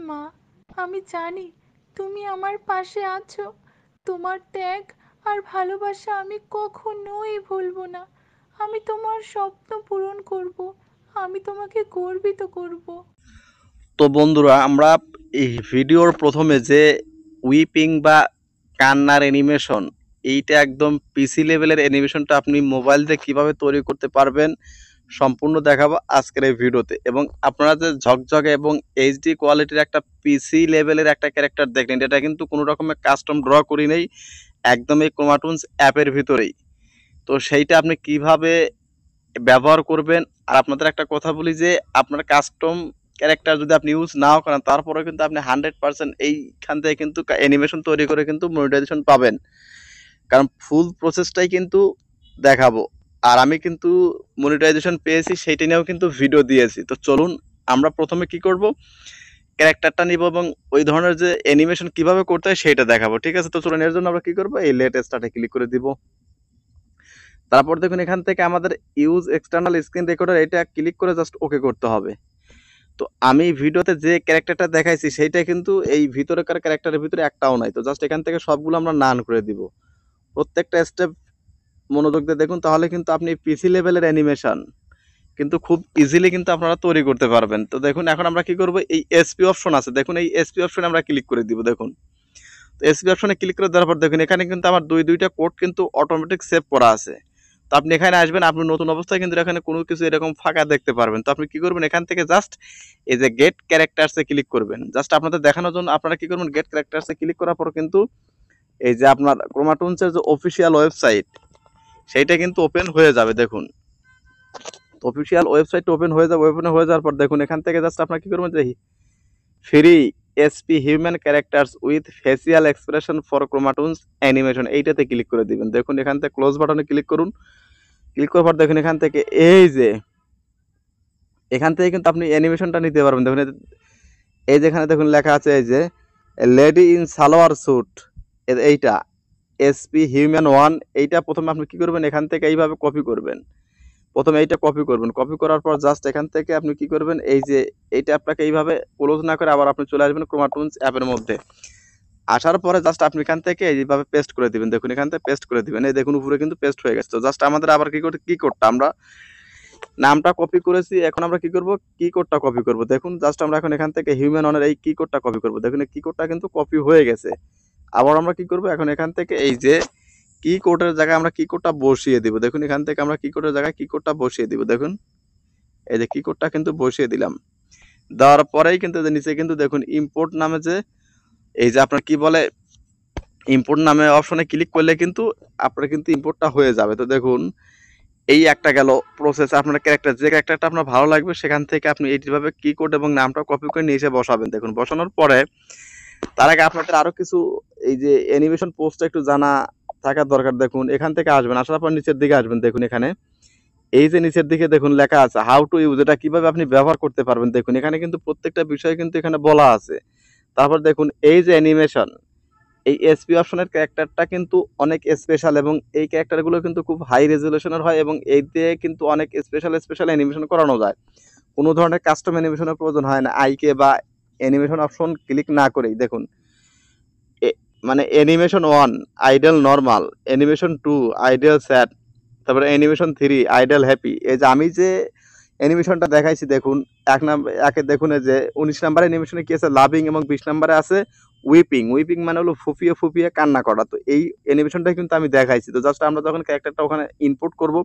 মা, আমি জানি তুমি আমার পাশে আছো। তোমার ত্যাগ আর ভালোবাসা আমি কখনোই ভুলবো না। আমি তোমার স্বপ্ন পূরণ করব। আমি তোমাকে গর্বিত করব। তো বন্ধুরা, আমরা এই ভিডিওর প্রথমে যে উইপিং বা কান্নার অ্যানিমেশন, এইটা একদম পিসি লেভেলের অ্যানিমেশনটা আপনি মোবাইল দিয়ে কিভাবে তৈরি করতে পারবেন সম্পূর্ণ দেখাবো আজকের এই ভিডিওতে। এবং আপনারা যে ঝকঝকে এবং এইচডি কোয়ালিটির একটা পিসি লেভেলের একটা ক্যারেক্টার দেখলেন, এটা কিন্তু কোনো রকমের কাস্টম ড্র করি নেই, একদম এই ক্রোমাটুনস অ্যাপের ভিতরেই। তো সেইটা আপনি কিভাবে ব্যবহার করবেন। আর আপনাদের একটা কথা বলি যে আপনার কাস্টম ক্যারেক্টার যদি আপনি ইউজ নাও করেন, তারপরেও কিন্তু আপনি 100% এইখান থেকে কিন্তু অ্যানিমেশন তৈরি করে কিন্তু মনিটাইজেশন পাবেন। কারণ ফুল প্রসেসটাই কিন্তু দেখাবো। আর আমি কিন্তু মনিটাইজেশন পেয়েছি, সেইটা নিয়েও কিন্তু ভিডিও দিয়েছি। তো চলুন আমরা প্রথমে কি করব, ক্যারেক্টারটা নিব এবং ওই ধরনের যে অ্যানিমেশন কিভাবে করতে হয় সেইটা দেখাবো। ঠিক আছে, তো চলুন এর জন্য আমরা কি করব, এই লেট স্টার্টে ক্লিক করে দিব। তারপর দেখুন এখান থেকে আমাদের ইউজ এক্সটার্নাল স্ক্রিন রেকর্ডার, এটা ক্লিক করে জাস্ট ওকে করতে হবে। তো আমি ভিডিওতে যে ক্যারেক্টারটা দেখাইছি সেইটা কিন্তু এই ভিতরেকার ক্যারেক্টারের ভিতরে একটাও নাই। তো জাস্ট এখান থেকে সবগুলো আমরা নান করে দিব। প্রত্যেকটা স্টেপ মনোযোগ দিয়ে দেখুন, তাহলে কিন্তু আপনি পিসি লেভেলের অ্যানিমেশন কিন্তু খুব ইজিলি কিন্তু আপনারা তৈরি করতে পারবেন। তো দেখুন এখন আমরা কি করব, এই এসপি অপশন আছে, দেখুন এই এসপি অপশনে আমরা ক্লিক করে দিব। দেখুন তো এসপি অপশনে ক্লিক করে দেওয়ার পর দেখুন এখানে কিন্তু আমার দুইটা কোড কিন্তু অটোমেটিক সেভ করা আছে। তো আপনি এখানে আসবেন, আপনি নতুন অবস্থায় কিন্তু এখানে কোনো কিছু এরকম ফাঁকা দেখতে পারবেন। তো আপনি কি করবেন, এখান থেকে জাস্ট এই যে গেট ক্যারেক্টারসে ক্লিক করবেন। জাস্ট আপনাদের দেখানোর জন্য আপনারা কি করবেন, গেট ক্যারেক্টারসে ক্লিক করার পর কিন্তু এই যে আপনার ক্রোমাটুনসের যে অফিসিয়াল ওয়েবসাইট সেইটা কিন্তু ওপেন হয়ে যাবে। দেখুন অফিসিয়াল ওয়েবসাইট ওপেন হয়ে যাবে। ওপেন হয়ে যাওয়ার পর দেখুন এখান থেকে জাস্ট আপনারা কি করবেন, যে free SP human characters with facial expression for Chromatoons animation, এইটাতে ক্লিক করে দিবেন। দেখুন এখান থেকে ক্লোজ বাটনে ক্লিক করুন। ক্লিক করার পর দেখুন এখান থেকে এই যে এখান থেকে কিন্তু আপনি অ্যানিমেশনটা নিতে পারবেন। দেখুন এই যেখানে দেখুন লেখা আছে এই যে লেডি ইন সালোয়ার স্যুট, এইটা এসপি হিউম্যান ওয়ান, এইটা প্রথমে আপনি কি করবেন, এখান থেকে এইভাবে কপি করবেন। প্রথমে এইটা কপি করবেন। কপি করার পর জাস্ট এখান থেকে আপনি কি করবেন, এই যে এইটা আপনাকে এইভাবে ক্লোজ না করে আবার আপনি চলে আসবেন ক্রোমাটুনস অ্যাপের মধ্যে। আসার পরে জাস্ট আপনি এখান থেকে এইভাবে পেস্ট করে দিবেন। দেখুন এখান থেকে পেস্ট করে দিবেন। এই দেখুন উপরে কিন্তু পেস্ট হয়ে গেছে। তো জাস্ট আমাদের আবার কি করতে, আমরা নামটা কপি করেছি, এখন আমরা কি করব, কি কোডটা কপি করব। দেখুন জাস্ট আমরা এখন এখান থেকে হিউম্যান অনের এই কি কোডটা কপি করব। দেখুন এই কি কোডটা কিন্তু কপি হয়ে গেছে। আবার আমরা কি করব, এখন এখান থেকে এই যে কি কোডের জায়গায় আমরা কি কোডটা বসিয়ে দিব। দেখুন এখান থেকে আমরা কি কোডের জায়গায় কি কোডটা বসিয়ে দিব। দেখুন এই যে কি কোডটা কিন্তু বসিয়ে দিলাম। দেওয়ার পরেই কিন্তু নিচে কিন্তু দেখুন ইম্পোর্ট নামে যে এই যে আপনার কি বলে ইম্পোর্ট নামে অপশনে ক্লিক করলে কিন্তু আপনার কিন্তু ইম্পোর্টটা হয়ে যাবে। তো দেখুন এই একটা গেল প্রসেস। আপনার ক্যারেক্টার, যে ক্যারেক্টারটা আপনার ভালো লাগবে সেখান থেকে আপনি এইভাবে কি কোড এবং নামটা কপি করে নিয়ে এসে বসাবেন। দেখুন বসানোর পরে তার আগে আপনাদের আরো কিছু এই যে অ্যানিমেশন পোস্টটা একটু জানা থাকার দরকার। দেখুন এখান থেকে আসবেন, আসার পর নিচের দিকে আসবেন। দেখুন এখানে এই যে নিচের দিকে দেখুন লেখা আছে হাউ টু ইউজ, এটা কিভাবে আপনি ব্যবহার করতে পারবেন। দেখুন এখানে কিন্তু প্রত্যেকটা বিষয় কিন্তু এখানে বলা আছে। তারপর দেখুন এই যে অ্যানিমেশন, এই এসপি অপশনের ক্যারেক্টারটা কিন্তু অনেক স্পেশাল এবং এই ক্যারেক্টারগুলো কিন্তু খুব হাই রেজুলেশনের হয় এবং এই দিয়ে কিন্তু অনেক স্পেশাল অ্যানিমেশন করানো যায়। কোনো ধরনের কাস্টম অ্যানিমেশনের প্রয়োজন হয় না আইকে বা অ্যানিমেশন অপশন ক্লিক না করেই। দেখুন মানে animation one idle normal, animation two idle sad, তারপরে অ্যানিমেশন থ্রি আইডল হ্যাপি। এই যে আমি যে অ্যানিমেশনটা দেখাইছি দেখুন একে দেখুন এই যে 19 নাম্বার অ্যানিমেশনে কি আছে লাভিং এবং 20 নাম্বারে আছে উইপিং। উইপিং মানে হলো ফুপিয়ে ফুপিয়ে কান্না করা। তো এই অ্যানিমেশনটা কিন্তু আমি দেখাইছি। তো জাস্ট আমরা যখন ক্যারেক্টারটা ওখানে ইনপুট করব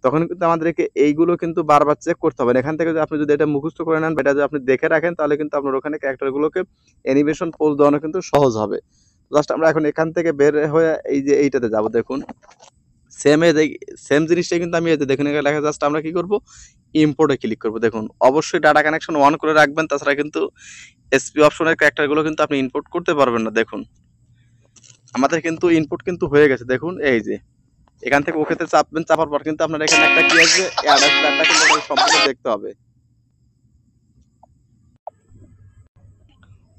তখন কিন্তু আমাদেরকে এইগুলো কিন্তু বারবার চেক করতে হবে। এখান থেকে আপনি যদি এটা মুখস্থ করে নেন, এটা যদি আপনি দেখে রাখেন, তাহলে কিন্তু আপনার ওখানে ক্যারেক্টারগুলোকে অ্যানিমেশন পোজ দেওয়ানো কিন্তু সহজ হবে। জাস্ট আমরা এখন এখান থেকে বের হয়ে এই যে এইটাতে যাব। দেখুন সেম জিনিসটাই কিন্তু আমি এই যে দেখুন এখানে লেখা, জাস্ট আমরা কি করব, ইম্পোর্টে ক্লিক করব। দেখুন অবশ্যই ডাটা কানেকশন অন করে রাখবেন, তাছাড়া কিন্তু এসপি অপশনের ক্যারেক্টারগুলো কিন্তু আপনি ইনপুট করতে পারবেন না। দেখুন আমাদের কিন্তু ইনপুট কিন্তু হয়ে গেছে। দেখুন এই যে এখান থেকে ওকেতে চাপবেন, চাপার পর কিন্তু আপনার এখানে একটা কি আসবে, অ্যাড আসবে, অ্যাডটা কিন্তু সম্পূর্ণ দেখতে হবে।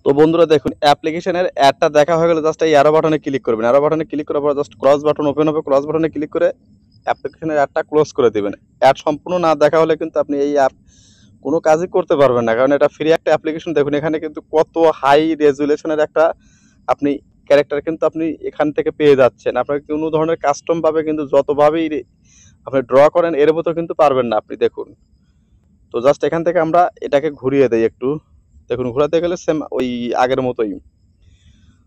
তো বন্ধুরা দেখুন অ্যাপ্লিকেশনের অ্যাডটা দেখা হয়ে গেলে জাস্ট এই অ্যারো বাটনে ক্লিক করবেন। অ্যারো বাটনে ক্লিক করার পর জাস্ট ক্রস বাটন ওপেন হবে, ক্রস বাটনে ক্লিক করে অ্যাপ্লিকেশনের অ্যাডটা ক্লোজ করে দিবেন। অ্যাড সম্পূর্ণ না দেখা হলে কিন্তু আপনি এই অ্যাপ কোনো কাজই করতে পারবেন না, কারণ এটা ফ্রি একটা অ্যাপ্লিকেশন। দেখুন এখানে কিন্তু কত হাই রেজুলেশনের একটা আপনি ক্যারেক্টার কিন্তু আপনি এখান থেকে পেয়ে যাচ্ছেন। আপনার কোনো ধরনের কাস্টম ভাবে কিন্তু যতভাবেই আপনি ড্র করেন এর মতো কিন্তু পারবেন না আপনি। দেখুন, তো জাস্ট এখান থেকে আমরা এটাকে ঘুরিয়ে দেই একটু। দেখুন ঘোরাতে গেলে সেম ওই আগের মতোই।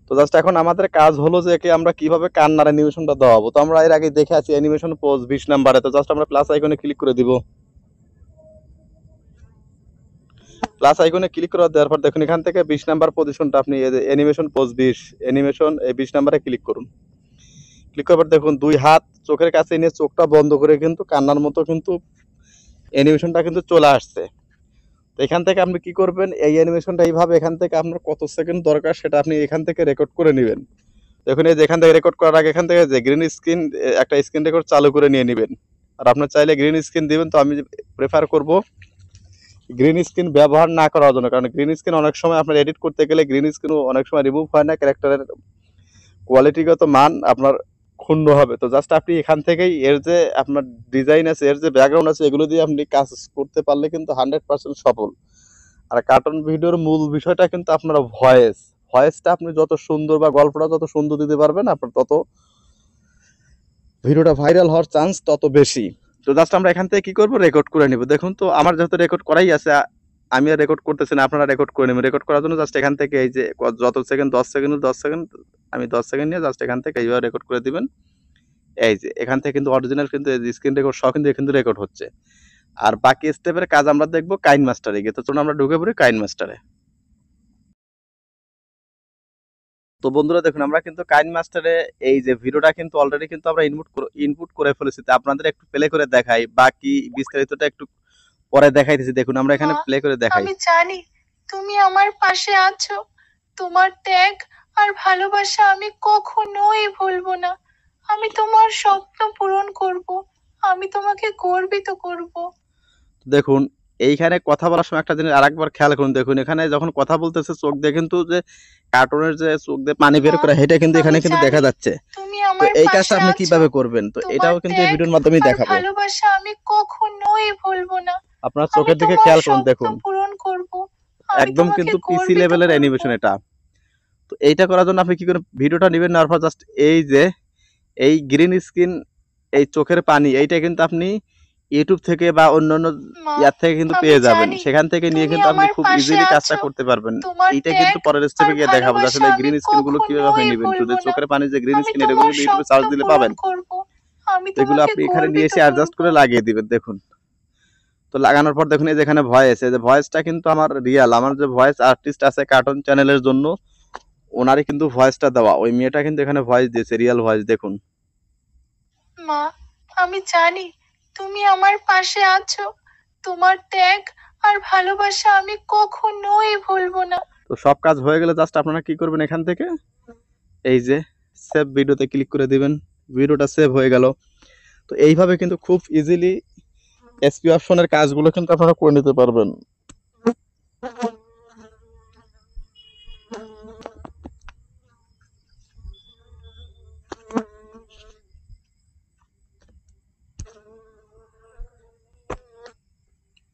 তো জাস্ট এখন আমাদের কাজ হলো যে একে আমরা কিভাবে কান্নার অ্যানিমেশনটা দেওয়াবো। তো আমরা এর আগে দেখে আছি অ্যানিমেশন পোজ 20 নাম্বারে। তো জাস্ট আমরা প্লাস আইকনে ক্লিক করে দিব। প্লাস আইকনে ক্লিক করে দেওয়ার পর দেখুন এখান থেকে 20 নাম্বার পজিশনটা আপনি অ্যানিমেশন পোজ 20 অ্যানিমেশন এই 20 নাম্বারে ক্লিক করুন। ক্লিক করার পর দেখুন দুই হাত চোখের কাছে নিয়ে চোখটা বন্ধ করে কিন্তু কান্নার মতো কিন্তু অ্যানিমেশনটা কিন্তু চলে আসছে। তো এখান থেকে আপনি কি করবেন, এই অ্যানিমেশনটা এইভাবে এখান থেকে আপনার কত সেকেন্ড দরকার সেটা আপনি এখান থেকে রেকর্ড করে নেবেন। দেখুন এই যে এখান থেকে রেকর্ড করার আগে এখান থেকে যে গ্রিন স্ক্রিন একটা স্ক্রিন রেকর্ড চালু করে নিয়ে নেবেন। আর আপনার চাইলে গ্রিন স্ক্রিন দিবেন, তো আমি প্রেফার করব গ্রিন স্ক্রিন ব্যবহার না করার জন্য, কারণ গ্রিন স্ক্রিন অনেক সময় আপনার এডিট করতে গেলে গ্রিন স্ক্রিন অনেক সময় রিমুভ হয় না, ক্যারেক্টারের কোয়ালিটিগত মান আপনার ক্ষুণ্ণ হবে। তো জাস্ট আপনি এখান থেকেই এর যে আপনার ডিজাইন আছে, এর যে ব্যাকগ্রাউন্ড আছে, এগুলো দিয়ে আপনি কাজ করতে পারলে কিন্তু 100% সফল। আর কার্টুন ভিডিওর মূল বিষয়টা কিন্তু আপনার ভয়েসটা আপনি যত সুন্দর বা গল্পটা যত সুন্দর দিতে পারবেন আপনার তত ভিডিওটা ভাইরাল হওয়ার চান্স তত বেশি। তো জাস্ট আমরা এখান থেকে কি করব, রেকর্ড করে নিব। দেখুন তো আমার যেহেতু রেকর্ড করাই আছে, আমি আর রেকর্ড করতেছি না, আপনারা রেকর্ড করে নেবেন। রেকর্ড করার জন্য জাস্ট এখান থেকে এই যে যত সেকেন্ড 10 সেকেন্ড আমি 10 সেকেন্ড নিয়ে জাস্ট এখান থেকে এইভাবে রেকর্ড করে দিবেন। এই যে এখান থেকে কিন্তু অরিজিনাল কিন্তু স্ক্রিন রেকর্ড সহ কিন্তু রেকর্ড হচ্ছে। আর বাকি স্টেপের কাজ আমরা দেখবো কাইন মাস্টারে গিয়ে। তো চলুন আমরা ঢুকে পড়ি কাইন মাস্টারে। তো বন্ধুরা দেখুন আমরা কিন্তু কাইন মাস্টারে এই যে ভিডিওটা কিন্তু অলরেডি কিন্তু আমরা ইনপুট করে ফেলেছি। তো আপনাদের একটু প্লে করে দেখাই, বাকি বিস্তারিতটা একটু পরে দেখাইতেছি। দেখুন আমরা এখানে মা, প্লে করে দেখাই। আমি জানি তুমি আমার পাশে আছো। তোমার ত্যাগ আর ভালোবাসা আমি কখনোই ভুলবো না। আমি তোমার স্বপ্ন পূরণ করব। আমি তোমাকে গর্বিত করব। দেখুন এইখানে কথা বলার সময় একটা জিনিস আরেকবার খেয়াল করুন। দেখুন এখানে যখন কথা বলতেছে চোখ দিয়ে কিন্তু যে কার্টুনের যে চোখ দিয়ে পানি বের মা, করে সেটা কিন্তু আমি এখানে কিন্তু দেখা জানি যাচ্ছে। তুমি তো আমার এই কাজটা পাশে আপনি আছো। কিভাবে করবেন, তো তোমার এটাও কিন্তু এই ত্যাগ ভিডিওর মাধ্যমে আর দেখাবো। ভালোবাসা আমি কখনোই ভুলবো না। আপনার আমি চোখের দিকে তোমার খেয়াল করুন। স্বপ্ন দেখুন পূরণ করব। আমি একদম তোমাকে কিন্তু পিসি গর্বিত লেভেলের করব। অ্যানিমেশন এটা। তো এইটা করার জন্য আপনি কি করেন, ভিডিওটা নেবেন, নেওয়ার পর জাস্ট এই যে এই গ্রিন স্ক্রিন এই চোখের পানি এইটা কিন্তু আপনি ইউটিউব থেকে বা অন্যান্য মা, ইয়ার থেকে কিন্তু আমি পেয়ে যাবেন। জানি সেখান থেকে নিয়ে তুমি কিন্তু আপনি আমার খুব পাশে ইজিলি কাজটা আছো। করতে পারবেন। তোমার এইটা কিন্তু ত্যাগ পরের আর স্টেপে গিয়ে দেখাবো যে ভালোবাসা আসলে এই আমি গ্রিন স্ক্রিন গুলো কিভাবে আপনি কখনোই নেবেন। শুধু ভুলবো না। চোখের পানি যে গ্রিন আমি স্ক্রিন এরকম তোমার কিন্তু ইউটিউবে স্বপ্ন সার্চ দিলে পূরণ পাবেন। করব। আমি তো এগুলো তোমাকে আপনি এখানে নিয়ে গর্বিত এসে অ্যাডজাস্ট করব। করে লাগিয়ে দিবেন। দেখুন তো লাগানোর পর দেখুন এই যেখানে ভয়েস, এই যে ভয়েসটা কিন্তু আমার রিয়াল, আমার যে ভয়েস আর্টিস্ট আছে কার্টুন চ্যানেলের জন্য ওনারই কিন্তু ভয়েসটা দেওয়া। ওই মেয়েটা কিন্তু এখানে ভয়েস দিয়েছে, রিয়েল ভয়েস। দেখুন মা, আমি জানি তুমি আমার পাশে আছো। তোমার ত্যাগ আর ভালোবাসা আমি কখনোই ভুলবো না। তো সব কাজ হয়ে গেলে জাস্ট আপনারা কি করবেন, এখান থেকে এই যে সেভ ভিডিওতে ক্লিক করে দিবেন। ভিডিওটা সেভ হয়ে গেল। তো এইভাবে কিন্তু খুব ইজিলি এসপি অপশনের কাজগুলো কিন্তু আপনারা করে নিতে পারবেন।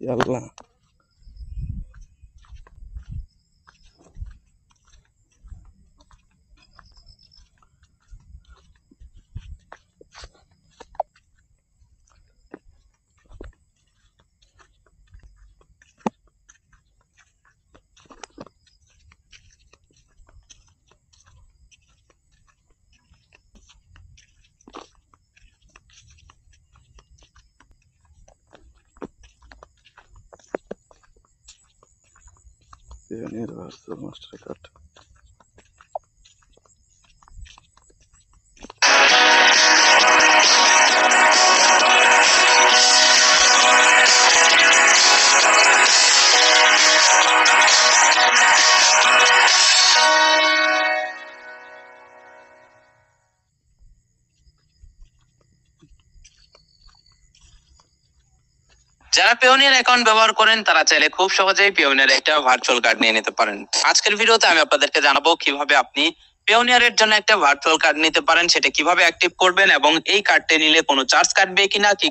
আল্লাহ, মাস্টার কার্ড। যারা পেওনিয়ার অ্যাকাউন্ট ব্যবহার করেন তারা চাইলে খুব সহজেই পেওনিয়ার একটা ভার্চুয়াল কার্ড নিয়ে নিতে পারেন। আজকের ভিডিওতে আমি আপনাদেরকে জানাবো কিভাবে আপনি পেওনিয়ারের জন্য একটা ভার্চুয়াল কার্ড নিতে পারেন, সেটা কিভাবে অ্যাক্টিভ করবেন এবং এই কার্ডটি নিলে কোনো চার্জ কাটবে কিনা, কি